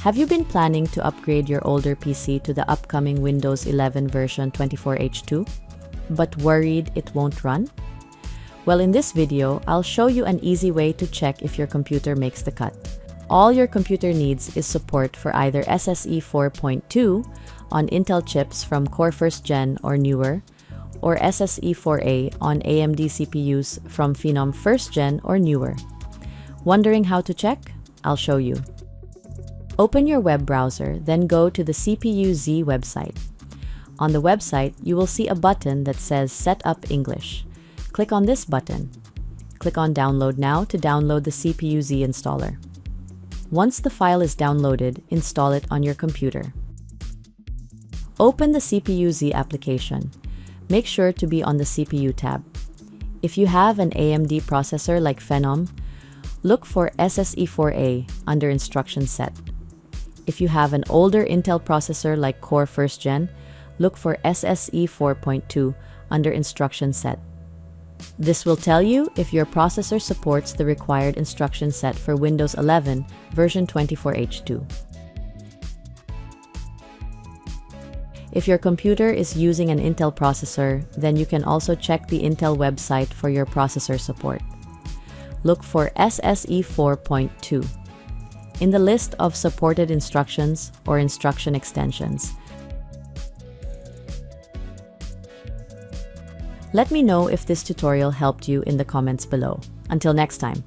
Have you been planning to upgrade your older PC to the upcoming Windows 11 version 24H2, but worried it won't run? Well, in this video, I'll show you an easy way to check if your computer makes the cut. All your computer needs is support for either SSE 4.2 on Intel chips from Core 1st Gen or newer, or SSE 4A on AMD CPUs from Phenom 1st Gen or newer. Wondering how to check? I'll show you. Open your web browser, then go to the CPU-Z website. On the website, you will see a button that says Set up English. Click on this button. Click on Download Now to download the CPU-Z installer. Once the file is downloaded, install it on your computer. Open the CPU-Z application. Make sure to be on the CPU tab. If you have an AMD processor like Phenom, look for SSE 4A under Instruction Set. If you have an older Intel processor like Core 1st Gen, look for SSE 4.2 under Instruction Set. This will tell you if your processor supports the required instruction set for Windows 11 version 24H2. If your computer is using an Intel processor, then you can also check the Intel website for your processor support. Look for SSE 4.2 in the list of supported instructions or instruction extensions. Let me know if this tutorial helped you in the comments below. Until next time.